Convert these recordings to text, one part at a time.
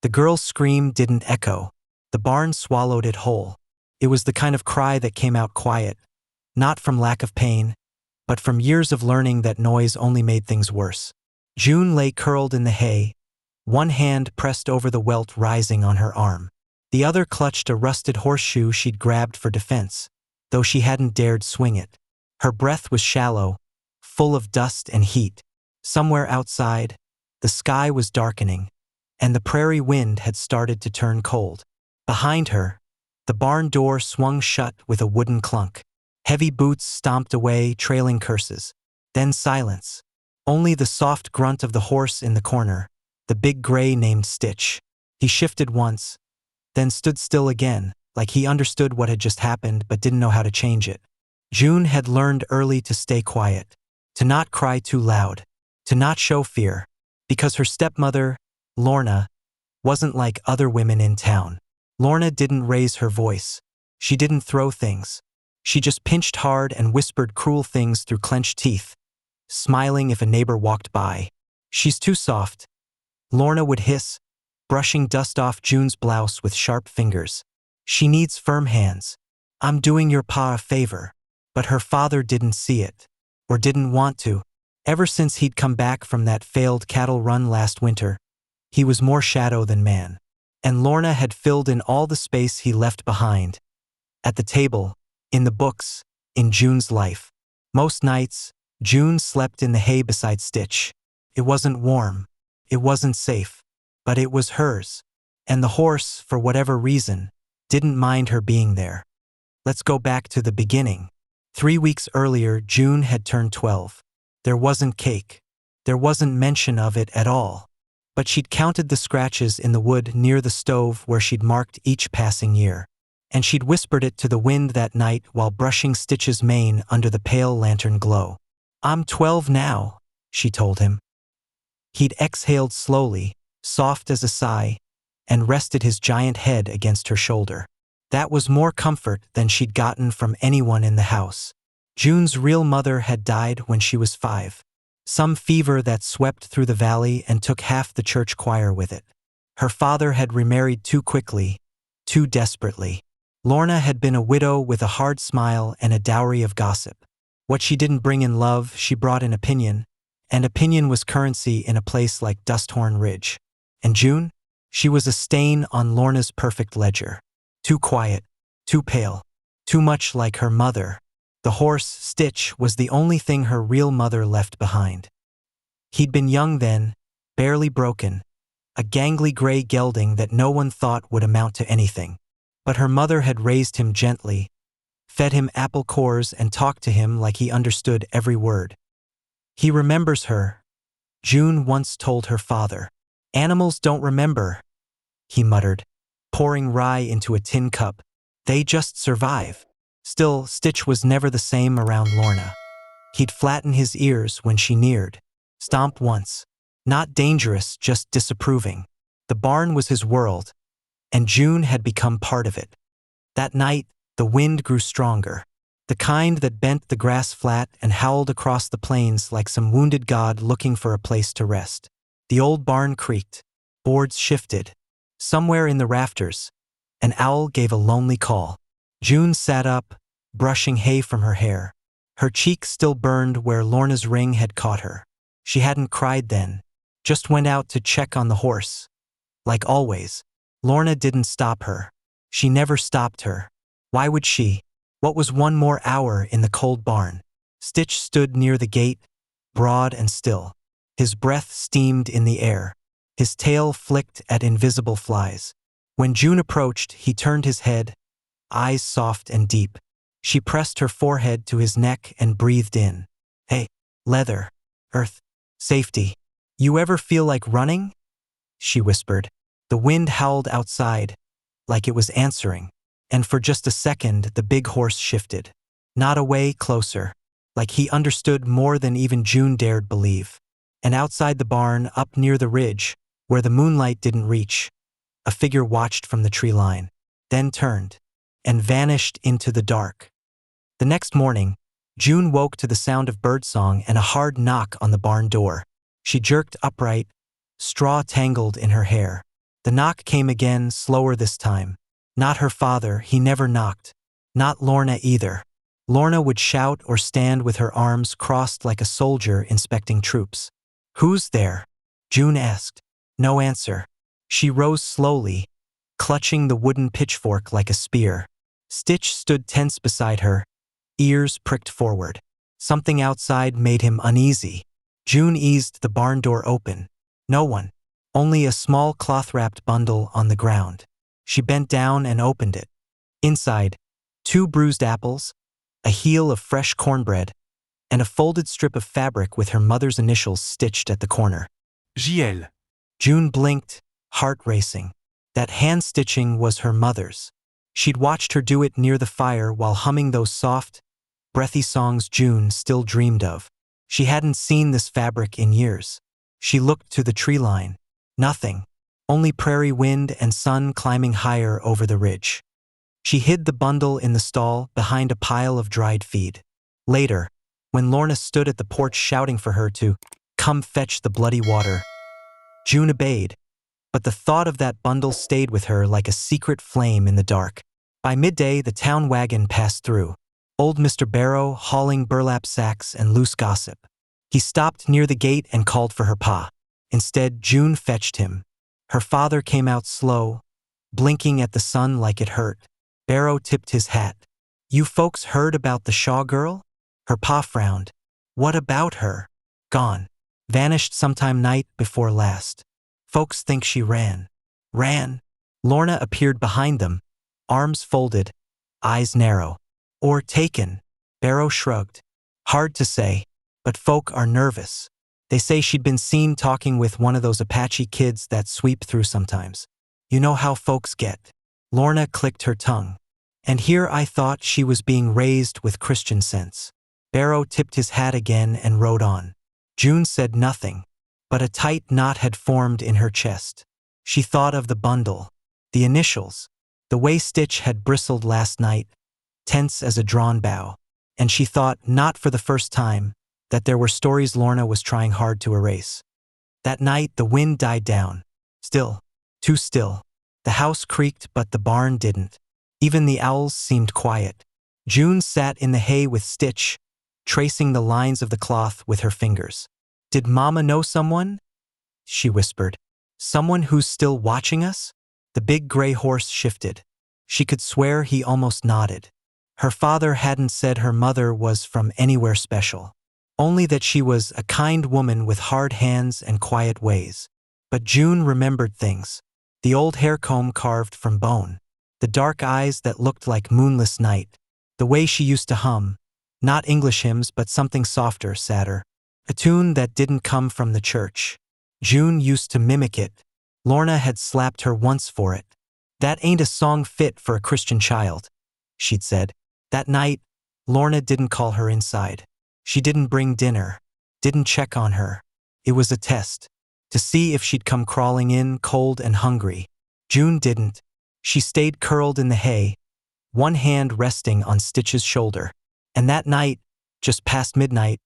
The girl's scream didn't echo. The barn swallowed it whole. It was the kind of cry that came out quiet, not from lack of pain, but from years of learning that noise only made things worse. June lay curled in the hay, one hand pressed over the welt rising on her arm. The other clutched a rusted horseshoe she'd grabbed for defense, though she hadn't dared swing it. Her breath was shallow, full of dust and heat. Somewhere outside, the sky was darkening, and the prairie wind had started to turn cold. Behind her, the barn door swung shut with a wooden clunk. Heavy boots stomped away, trailing curses. Then silence. Only the soft grunt of the horse in the corner, the big gray named Stitch. He shifted once, then stood still again, like he understood what had just happened but didn't know how to change it. June had learned early to stay quiet, to not cry too loud, to not show fear, because her stepmother, Lorna, wasn't like other women in town. Lorna didn't raise her voice. She didn't throw things. She just pinched hard and whispered cruel things through clenched teeth, smiling if a neighbor walked by. "She's too soft," Lorna would hiss, brushing dust off June's blouse with sharp fingers. "She needs firm hands. I'm doing your pa a favor." But her father didn't see it, or didn't want to. Ever since he'd come back from that failed cattle run last winter, he was more shadow than man. And Lorna had filled in all the space he left behind. At the table, in the books, in June's life. Most nights, June slept in the hay beside Stitch. It wasn't warm. It wasn't safe. But it was hers. And the horse, for whatever reason, didn't mind her being there. Let's go back to the beginning. 3 weeks earlier, June had turned 12. There wasn't cake. There wasn't mention of it at all. But she'd counted the scratches in the wood near the stove where she'd marked each passing year. And she'd whispered it to the wind that night while brushing Stitch's mane under the pale lantern glow. "I'm 12 now," she told him. He'd exhaled slowly, soft as a sigh, and rested his giant head against her shoulder. That was more comfort than she'd gotten from anyone in the house. June's real mother had died when she was 5. Some fever that swept through the valley and took half the church choir with it. Her father had remarried too quickly, too desperately. Lorna had been a widow with a hard smile and a dowry of gossip. What she didn't bring in love, she brought in opinion, and opinion was currency in a place like Dusthorn Ridge. And June? She was a stain on Lorna's perfect ledger. Too quiet, too pale, too much like her mother. The horse, Stitch, was the only thing her real mother left behind. He'd been young then, barely broken, a gangly gray gelding that no one thought would amount to anything. But her mother had raised him gently, fed him apple cores and talked to him like he understood every word. "He remembers her," June once told her father. "Animals don't remember," he muttered, pouring rye into a tin cup. "They just survive." Still, Stitch was never the same around Lorna. He'd flatten his ears when she neared, stomp once. Not dangerous, just disapproving. The barn was his world, and June had become part of it. That night, the wind grew stronger, the kind that bent the grass flat and howled across the plains like some wounded god looking for a place to rest. The old barn creaked, boards shifted. Somewhere in the rafters, an owl gave a lonely call. June sat up, brushing hay from her hair. Her cheek still burned where Lorna's ring had caught her. She hadn't cried then, just went out to check on the horse. Like always, Lorna didn't stop her. She never stopped her. Why would she? What was one more hour in the cold barn? Stitch stood near the gate, broad and still. His breath steamed in the air. His tail flicked at invisible flies. When June approached, he turned his head, eyes soft and deep. She pressed her forehead to his neck and breathed in. "Hey, leather, earth, safety. You ever feel like running?" she whispered. The wind howled outside, like it was answering. And for just a second, the big horse shifted. Not away, closer, like he understood more than even June dared believe. And outside the barn, up near the ridge, where the moonlight didn't reach, a figure watched from the tree line, then turned and vanished into the dark. The next morning, June woke to the sound of birdsong and a hard knock on the barn door. She jerked upright, straw tangled in her hair. The knock came again, slower this time. Not her father, he never knocked. Not Lorna either. Lorna would shout or stand with her arms crossed like a soldier inspecting troops. "Who's there?" June asked. No answer. She rose slowly, clutching the wooden pitchfork like a spear. Stitch stood tense beside her, ears pricked forward. Something outside made him uneasy. June eased the barn door open. No one. Only a small cloth-wrapped bundle on the ground. She bent down and opened it. Inside, 2 bruised apples, a heel of fresh cornbread, and a folded strip of fabric with her mother's initials stitched at the corner. JL. June blinked, heart racing. That hand-stitching was her mother's. She'd watched her do it near the fire while humming those soft, breathy songs June still dreamed of. She hadn't seen this fabric in years. She looked to the tree line. Nothing. Only prairie wind and sun climbing higher over the ridge. She hid the bundle in the stall behind a pile of dried feed. Later, when Lorna stood at the porch shouting for her to come fetch the bloody water, June obeyed, but the thought of that bundle stayed with her like a secret flame in the dark. By midday, the town wagon passed through. Old Mr. Barrow hauling burlap sacks and loose gossip. He stopped near the gate and called for her pa. Instead, June fetched him. Her father came out slow, blinking at the sun like it hurt. Barrow tipped his hat. "You folks heard about the Shaw girl?" Her pa frowned. "What about her?" "Gone. Vanished sometime night before last. Folks think she ran." "Ran?" Lorna appeared behind them, arms folded, eyes narrow. "Or taken?" Barrow shrugged. "Hard to say, but folk are nervous. They say she'd been seen talking with one of those Apache kids that sweep through sometimes. You know how folks get." Lorna clicked her tongue. "And here I thought she was being raised with Christian sense." Barrow tipped his hat again and rode on. June said nothing, but a tight knot had formed in her chest. She thought of the bundle, the initials, the way Stitch had bristled last night, tense as a drawn bow, and she thought, not for the first time, that there were stories Lorna was trying hard to erase. That night the wind died down. Still. Too still. The house creaked, but the barn didn't. Even the owls seemed quiet. June sat in the hay with Stitch, tracing the lines of the cloth with her fingers. "Did Mama know someone?" she whispered. "Someone who's still watching us?" The big gray horse shifted. She could swear he almost nodded. Her father hadn't said her mother was from anywhere special. Only that she was a kind woman with hard hands and quiet ways. But June remembered things. The old hair comb carved from bone. The dark eyes that looked like moonless night. The way she used to hum. Not English hymns, but something softer, sadder. A tune that didn't come from the church. June used to mimic it. Lorna had slapped her once for it. "That ain't a song fit for a Christian child," she'd said. That night, Lorna didn't call her inside. She didn't bring dinner, didn't check on her. It was a test, to see if she'd come crawling in cold and hungry. June didn't. She stayed curled in the hay, one hand resting on Stitch's shoulder. And that night, just past midnight,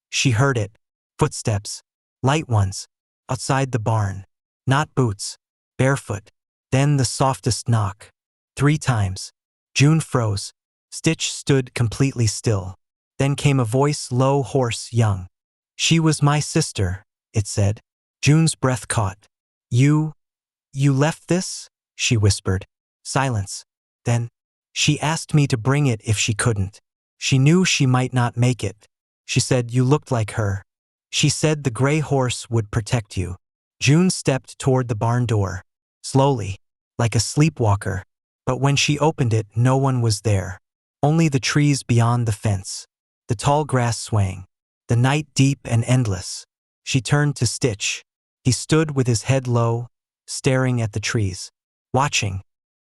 she heard it. Footsteps, light ones, outside the barn. Not boots, barefoot. Then the softest knock. 3 times. June froze. Stitch stood completely still. Then came a voice, low, hoarse, young. "She was my sister," it said. June's breath caught. You left this?" she whispered. Silence. Then, "She asked me to bring it if she couldn't. She knew she might not make it. She said you looked like her. She said the gray horse would protect you." June stepped toward the barn door, slowly, like a sleepwalker, but when she opened it, no one was there. Only the trees beyond the fence, the tall grass swaying, the night deep and endless. She turned to Stitch. He stood with his head low, staring at the trees, watching.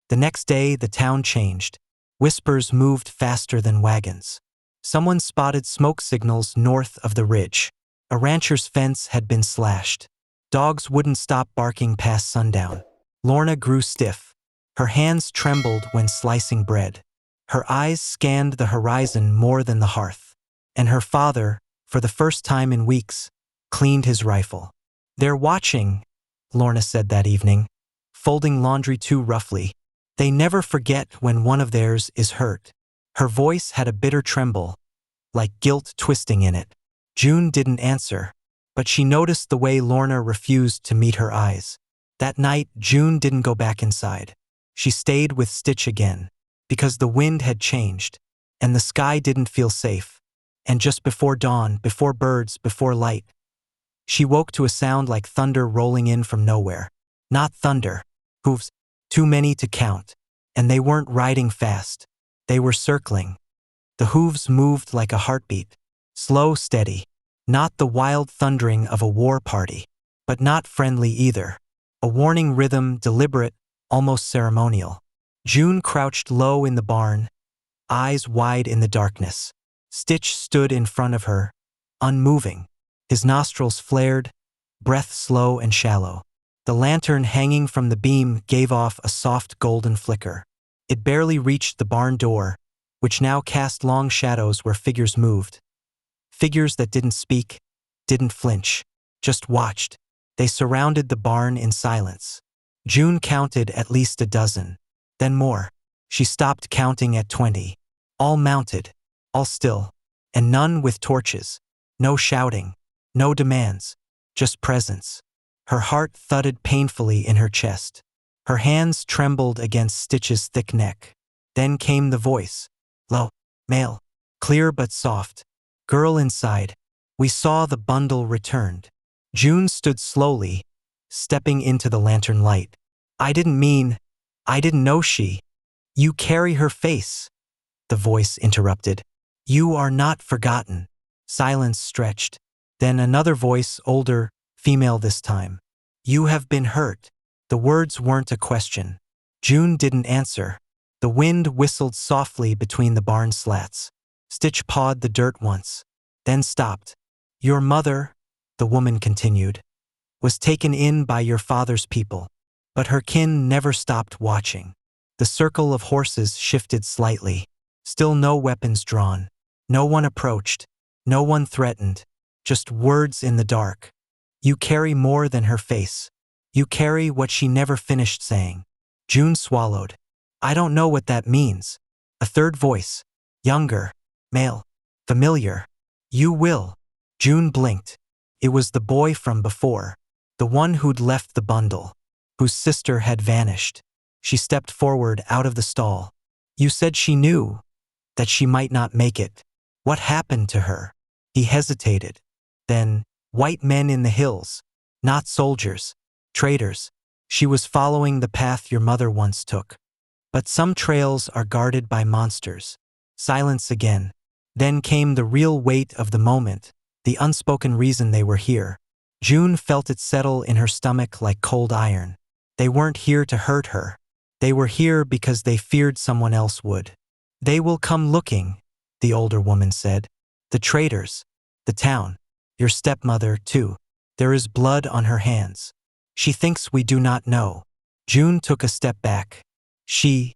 The next day, the town changed. Whispers moved faster than wagons. Someone spotted smoke signals north of the ridge. A rancher's fence had been slashed. Dogs wouldn't stop barking past sundown. Lorna grew stiff. Her hands trembled when slicing bread. Her eyes scanned the horizon more than the hearth. And her father, for the first time in weeks, cleaned his rifle. "They're watching," Lorna said that evening. folding laundry too roughly. They never forget when one of theirs is hurt. Her voice had a bitter tremble, like guilt twisting in it. June didn't answer, but she noticed the way Lorna refused to meet her eyes. That night, June didn't go back inside. She stayed with Stitch again, because the wind had changed, and the sky didn't feel safe. And just before dawn, before birds, before light, she woke to a sound like thunder rolling in from nowhere. Not thunder. Hooves, too many to count. And they weren't riding fast. They were circling. The hooves moved like a heartbeat. Slow, steady. Not the wild thundering of a war party. But not friendly either. A warning rhythm, deliberate, almost ceremonial. June crouched low in the barn, eyes wide in the darkness. Stitch stood in front of her, unmoving. His nostrils flared, breath slow and shallow. The lantern hanging from the beam gave off a soft golden flicker. It barely reached the barn door, which now cast long shadows where figures moved. Figures that didn't speak, didn't flinch, just watched. They surrounded the barn in silence. June counted at least a dozen, then more. She stopped counting at 20. All mounted, all still, and none with torches. No shouting, no demands, just presence. Her heart thudded painfully in her chest. Her hands trembled against Stitch's thick neck. Then came the voice. Low, male, clear but soft. Girl inside. We saw the bundle returned. June stood slowly, stepping into the lantern light. I didn't know she. You carry her face, the voice interrupted. You are not forgotten. Silence stretched. Then another voice, older, female this time. You have been hurt. The words weren't a question. June didn't answer. The wind whistled softly between the barn slats. Stitch pawed the dirt once, then stopped. Your mother, the woman continued, was taken in by your father's people, but her kin never stopped watching. The circle of horses shifted slightly. Still no weapons drawn. No one approached. No one threatened. Just words in the dark. You carry more than her face. You carry what she never finished saying. June swallowed. I don't know what that means. A third voice. Younger. Male. Familiar. You will. June blinked. It was the boy from before. The one who'd left the bundle. Whose sister had vanished. She stepped forward out of the stall. You said she knew. That she might not make it. What happened to her? He hesitated. Then, white men in the hills. Not soldiers. Traitors. She was following the path your mother once took. But some trails are guarded by monsters. Silence again. Then came the real weight of the moment, the unspoken reason they were here. June felt it settle in her stomach like cold iron. They weren't here to hurt her. They were here because they feared someone else would. They will come looking, the older woman said. The traitors. The town. Your stepmother, too. There is blood on her hands. She thinks we do not know. June took a step back. She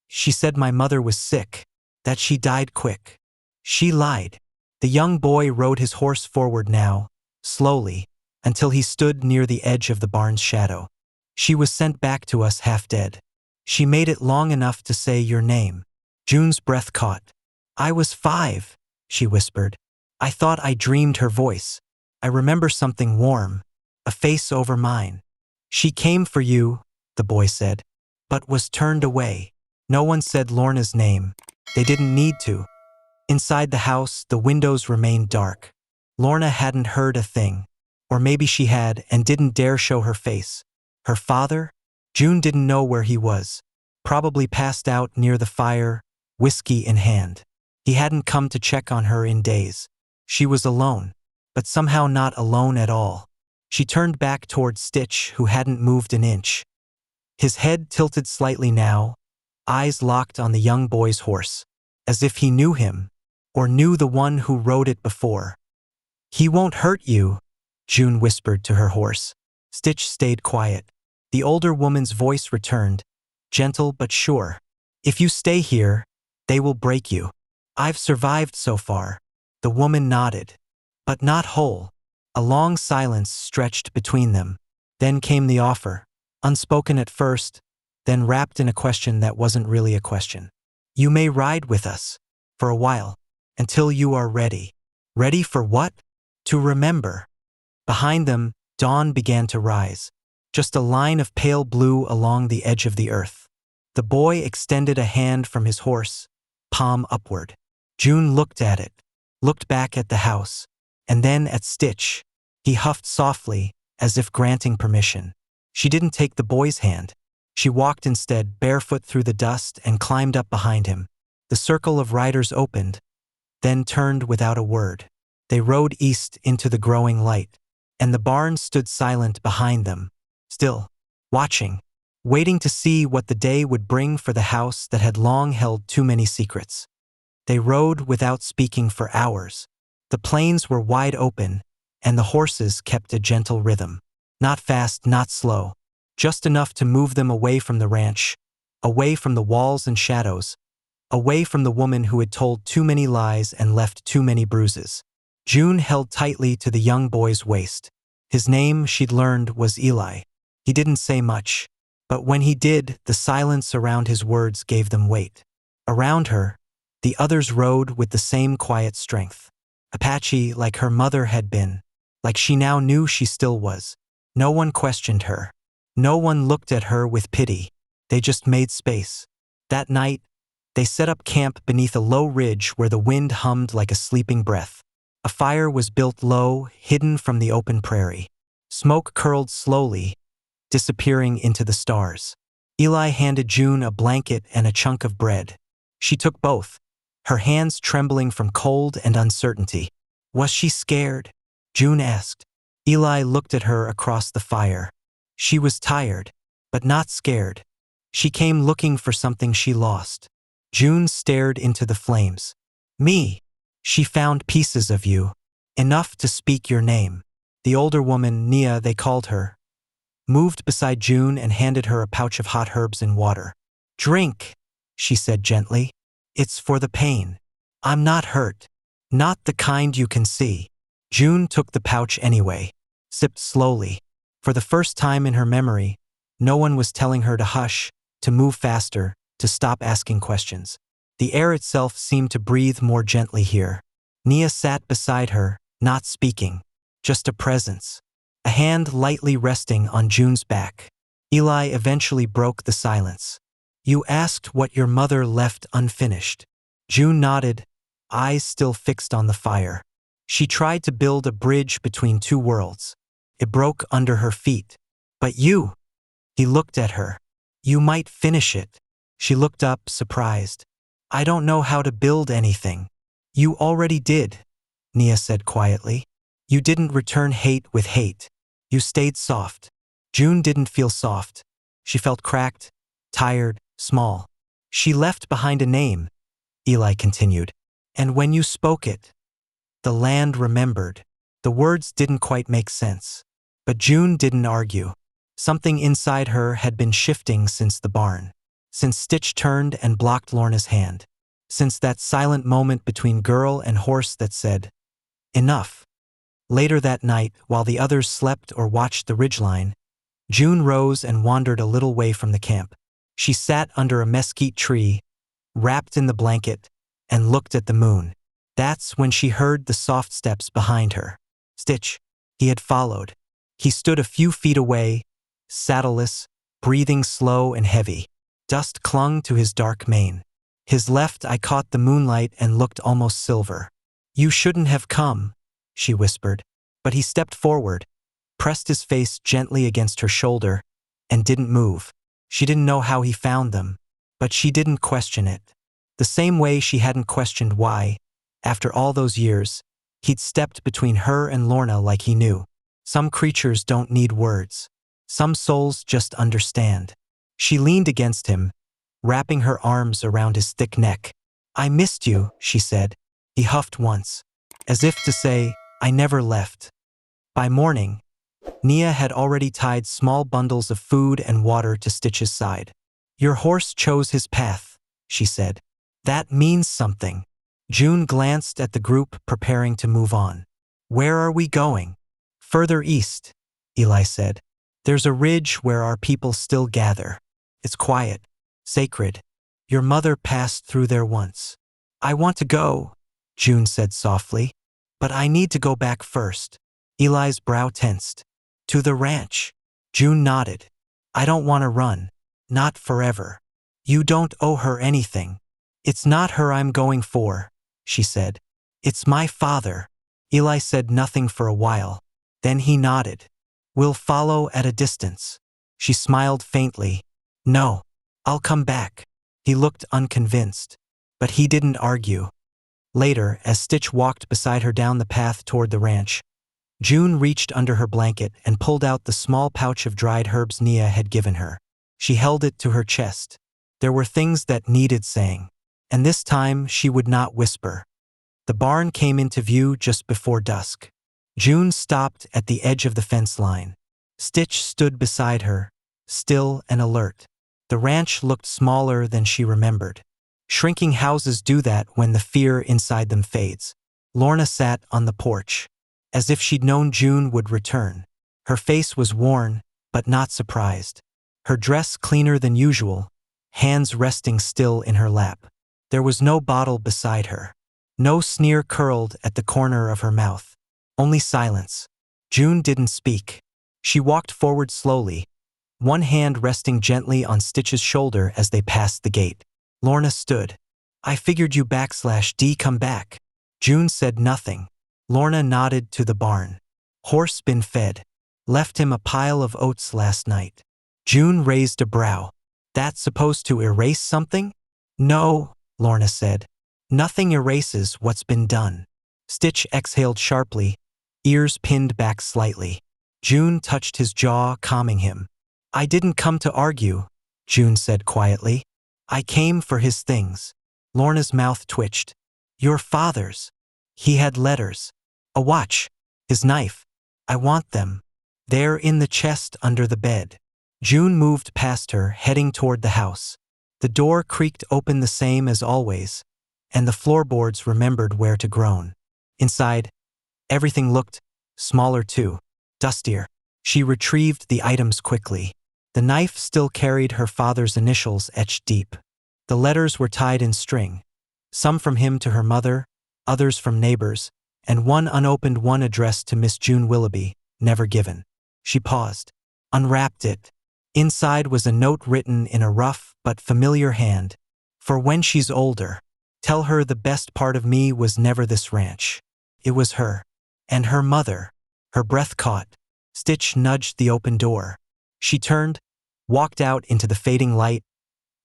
said my mother was sick, that she died quick. She lied. The young boy rode his horse forward now, slowly, until he stood near the edge of the barn's shadow. She was sent back to us half dead. She made it long enough to say your name. June's breath caught. I was 5, she whispered. I thought I dreamed her voice. I remember something warm, a face over mine. She came for you, the boy said, but was turned away. No one said Lorna's name. They didn't need to. Inside the house, the windows remained dark. Lorna hadn't heard a thing. Or maybe she had and didn't dare show her face. Her father? June didn't know where he was. Probably passed out near the fire, whiskey in hand. He hadn't come to check on her in days. She was alone, but somehow not alone at all. She turned back toward Stitch, who hadn't moved an inch. His head tilted slightly now, eyes locked on the young boy's horse, as if he knew him, or knew the one who rode it before. He won't hurt you, June whispered to her horse. Stitch stayed quiet. The older woman's voice returned, gentle but sure. If you stay here, they will break you. I've survived so far. The woman nodded, but not whole. A long silence stretched between them. Then came the offer. unspoken at first, then wrapped in a question that wasn't really a question. You may ride with us, for a while, until you are ready. Ready for what? To remember. Behind them, dawn began to rise, just a line of pale blue along the edge of the earth. The boy extended a hand from his horse, palm upward. June looked at it, looked back at the house, and then at Stitch. He huffed softly, as if granting permission. She didn't take the boy's hand. She walked instead, barefoot through the dust, and climbed up behind him. The circle of riders opened, then turned without a word. They rode east into the growing light, and the barn stood silent behind them, still, watching, waiting to see what the day would bring for the house that had long held too many secrets. They rode without speaking for hours. The plains were wide open, and the horses kept a gentle rhythm. Not fast, not slow, just enough to move them away from the ranch, away from the walls and shadows, away from the woman who had told too many lies and left too many bruises. June held tightly to the young boy's waist. His name, she'd learned, was Eli. He didn't say much, but when he did, the silence around his words gave them weight. Around her, the others rode with the same quiet strength. Apache, like her mother had been, like she now knew she still was. No one questioned her. No one looked at her with pity. They just made space. That night, they set up camp beneath a low ridge where the wind hummed like a sleeping breath. A fire was built low, hidden from the open prairie. Smoke curled slowly, disappearing into the stars. Eli handed June a blanket and a chunk of bread. She took both, her hands trembling from cold and uncertainty. Was she scared? June asked. Eli looked at her across the fire. She was tired, but not scared. She came looking for something she lost. June stared into the flames. Me. She found pieces of you. Enough to speak your name. The older woman, Nia they called her, moved beside June and handed her a pouch of hot herbs and water. Drink, she said gently. It's for the pain. I'm not hurt. Not the kind you can see. June took the pouch anyway, sipped slowly. For the first time in her memory, no one was telling her to hush, to move faster, to stop asking questions. The air itself seemed to breathe more gently here. Nia sat beside her, not speaking, just a presence, a hand lightly resting on June's back. Eli eventually broke the silence. You asked what your mother left unfinished. June nodded, eyes still fixed on the fire. She tried to build a bridge between two worlds. It broke under her feet. But you, he looked at her. You might finish it. She looked up, surprised. I don't know how to build anything. You already did, Nia said quietly. You didn't return hate with hate. You stayed soft. June didn't feel soft. She felt cracked, tired, small. She left behind a name, Eli continued. And when you spoke it, the land remembered. The words didn't quite make sense. But June didn't argue. Something inside her had been shifting since the barn. Since Stitch turned and blocked Lorna's hand. Since that silent moment between girl and horse that said, enough. Later that night, while the others slept or watched the ridgeline, June rose and wandered a little way from the camp. She sat under a mesquite tree, wrapped in the blanket, and looked at the moon. That's when she heard the soft steps behind her. Stitch. He had followed. He stood a few feet away, saddleless, breathing slow and heavy. Dust clung to his dark mane. His left eye caught the moonlight and looked almost silver. You shouldn't have come, she whispered. But he stepped forward, pressed his face gently against her shoulder, and didn't move. She didn't know how he found them, but she didn't question it. The same way she hadn't questioned why, after all those years, he'd stepped between her and Lorna like he knew. Some creatures don't need words. Some souls just understand. She leaned against him, wrapping her arms around his thick neck. I missed you, she said. He huffed once, as if to say, I never left. By morning, Nia had already tied small bundles of food and water to Stitch's side. Your horse chose his path, she said. That means something. June glanced at the group preparing to move on. Where are we going? Further east, Eli said. There's a ridge where our people still gather. It's quiet, sacred. Your mother passed through there once. I want to go, June said softly. But I need to go back first. Eli's brow tensed. To the ranch. June nodded. I don't want to run. Not forever. You don't owe her anything. It's not her I'm going for, she said. It's my father. Eli said nothing for a while. Then he nodded. We'll follow at a distance. She smiled faintly. No, I'll come back. He looked unconvinced. But he didn't argue. Later, as Stitch walked beside her down the path toward the ranch, June reached under her blanket and pulled out the small pouch of dried herbs Nia had given her. She held it to her chest. There were things that needed saying. And this time she would not whisper. The barn came into view just before dusk. June stopped at the edge of the fence line. Stitch stood beside her, still and alert. The ranch looked smaller than she remembered. Shrinking houses do that when the fear inside them fades. Lorna sat on the porch, as if she'd known June would return. Her face was worn, but not surprised. Her dress cleaner than usual, hands resting still in her lap. There was no bottle beside her. No sneer curled at the corner of her mouth. Only silence. June didn't speak. She walked forward slowly, one hand resting gently on Stitch's shoulder as they passed the gate. Lorna stood. I figured you /D come back. June said nothing. Lorna nodded to the barn. Horse been fed. Left him a pile of oats last night. June raised a brow. That's supposed to erase something? No, Lorna said. Nothing erases what's been done. Stitch exhaled sharply, ears pinned back slightly. June touched his jaw, calming him. I didn't come to argue, June said quietly. I came for his things. Lorna's mouth twitched. Your father's. He had letters. A watch. His knife. I want them. They're in the chest under the bed. June moved past her, heading toward the house. The door creaked open the same as always, and the floorboards remembered where to groan. Inside, everything looked smaller too, dustier. She retrieved the items quickly. The knife still carried her father's initials etched deep. The letters were tied in string, some from him to her mother, others from neighbors, and one unopened one addressed to Miss June Willoughby, never given. She paused, unwrapped it. Inside was a note written in a rough but familiar hand. For when she's older, tell her the best part of me was never this ranch. It was her. And her mother. Her breath caught. Stitch nudged the open door. She turned, walked out into the fading light,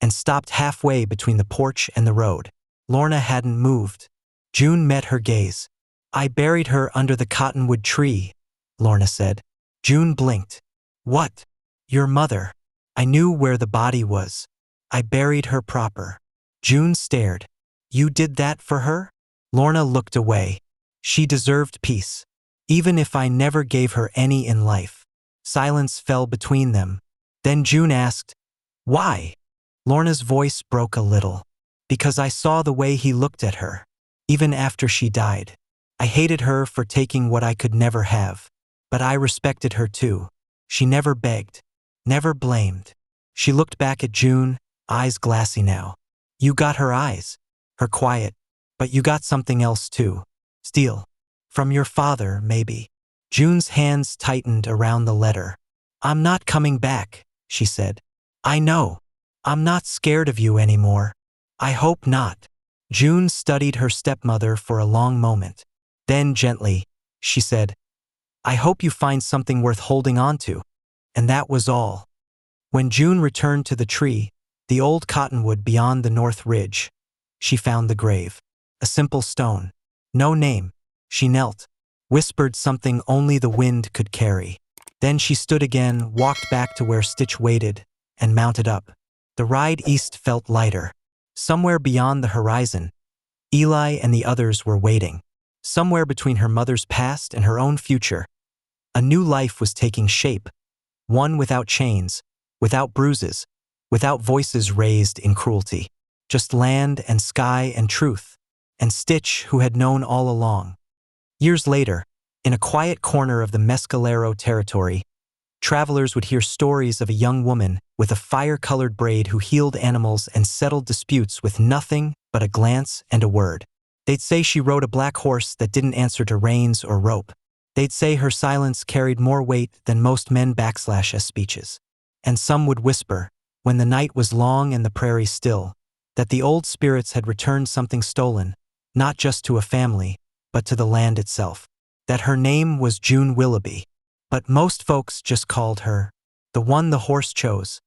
and stopped halfway between the porch and the road. Lorna hadn't moved. June met her gaze. I buried her under the cottonwood tree, Lorna said. June blinked. What? Your mother. I knew where the body was. I buried her proper. June stared. You did that for her? Lorna looked away. She deserved peace, even if I never gave her any in life. Silence fell between them. Then June asked, why? Lorna's voice broke a little. Because I saw the way he looked at her, even after she died. I hated her for taking what I could never have. But I respected her too. She never begged, never blamed. She looked back at June, eyes glassy now. You got her eyes, her quiet, but you got something else too. Steel. From your father, maybe. June's hands tightened around the letter. I'm not coming back, she said. I know. I'm not scared of you anymore. I hope not. June studied her stepmother for a long moment. Then gently, she said, I hope you find something worth holding on to. And that was all. When June returned to the tree, the old cottonwood beyond the north ridge, she found the grave. A simple stone. No name. She knelt, whispered something only the wind could carry. Then she stood again, walked back to where Stitch waited, and mounted up. The ride east felt lighter. Somewhere beyond the horizon, Eli and the others were waiting. Somewhere between her mother's past and her own future, a new life was taking shape. One without chains, without bruises, without voices raised in cruelty. Just land and sky and truth. And Stitch, who had known all along. Years later, in a quiet corner of the Mescalero territory, Travelers would hear stories of a young woman with a fire-colored braid who healed animals and settled disputes with nothing but a glance and a word. They'd say she rode a black horse that didn't answer to reins or rope. They'd say her silence carried more weight than most men backslash speeches. And some would whisper, when the night was long and the prairie still, that the old spirits had returned something stolen, not just to a family, but to the land itself. That her name was June Willoughby. But most folks just called her the one the horse chose.